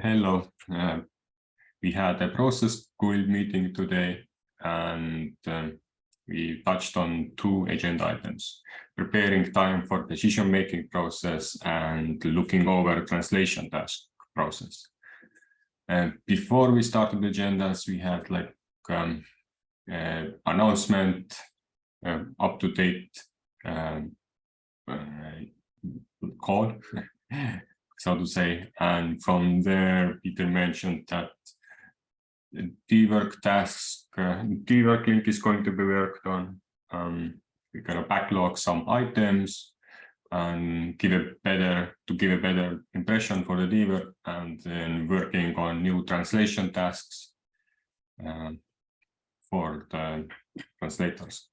Hello. We had a process guild meeting today, and we touched on two agenda items: preparing time for decision-making process and looking over translation task process. Before we started the agendas, we had announcement, up-to-date call. So to say, and from there Peter mentioned that Dwork task, Dwork link is going to be worked on. We're going to backlog some items and give a better impression for the Dwork, and then working on new translation tasks for the translators.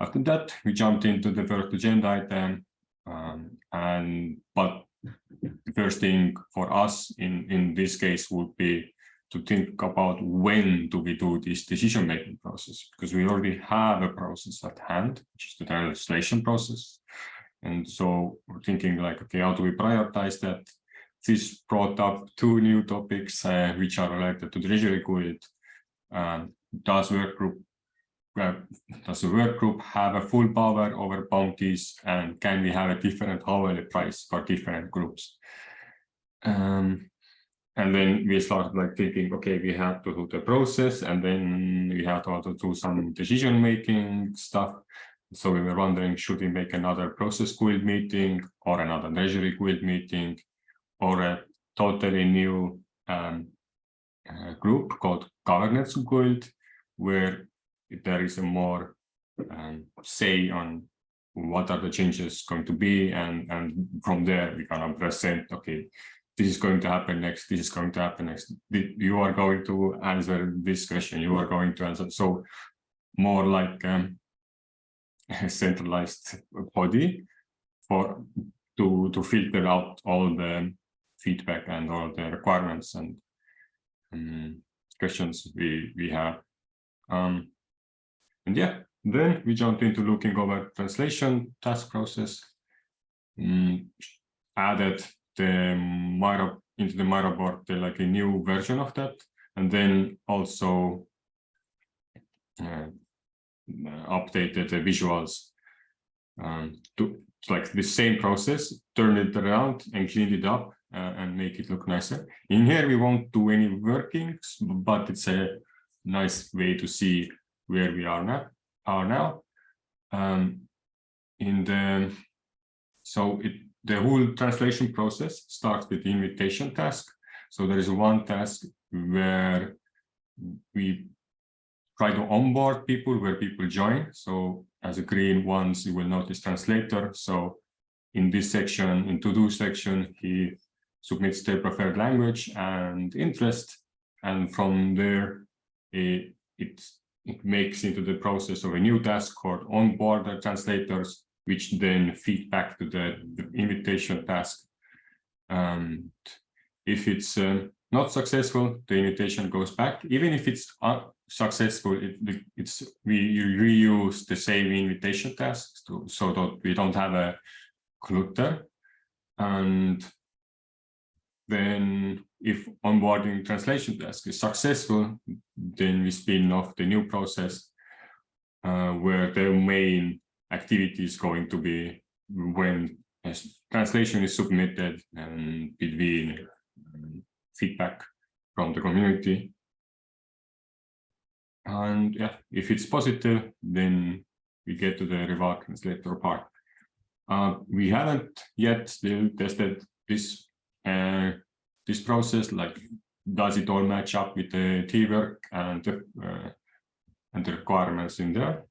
After that, we jumped into the first agenda item, but the first thing for us in this case would be to think about when do we do this decision-making process, because we already have a process at hand, which is the translation process. And so we're thinking like, okay, how do we prioritize that? This brought up two new topics which are related to the Treasury Guild. Does the work group have a full power over bounties, and can we have a different hourly price for different groups? And then we started like thinking, okay, we have to do the process, and then we have to also do some decision-making stuff. So we were wondering, should we make another process guild meeting or another Treasury Guild meeting, or a totally new group called Governance Guild, where there is a more say on what are the changes going to be, and from there we can present, okay, this is going to happen next, this is going to happen next, you are going to answer this question, you are going to answer. So more like a centralized body to filter out all the feedback and all the requirements and questions we have. And yeah, then we jumped into looking over translation task process, added the Miro into the Miro board, like a new version of that, and then also updated the visuals to like the same process, turn it around and clean it up and make it look nicer. In here, we won't do any workings, but it's a nice way to see where we are now. The whole translation process starts with the invitation task. So there is one task where we try to onboard people, where people join. So as a green ones, you will notice translator. So in this section, in to-do section, he submits their preferred language and interest, and from there it makes into the process of a new task called onboard the translators, which then feed back to the invitation task. And if it's not successful, the invitation goes back. Even if it's successful, we reuse the same invitation tasks so that we don't have a clutter. And then if onboarding translation task is successful, then we spin off the new process where the main activity is going to be when a translation is submitted and between feedback from the community. And yeah, if it's positive, then we get to the reward translator part. We haven't yet still tested this process, like does it all match up with the Dwork and the requirements in there.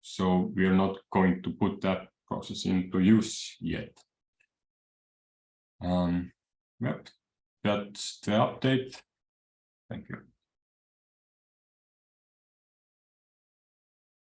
So we are not going to put that process into use yet. Yep, that's the update. Thank you.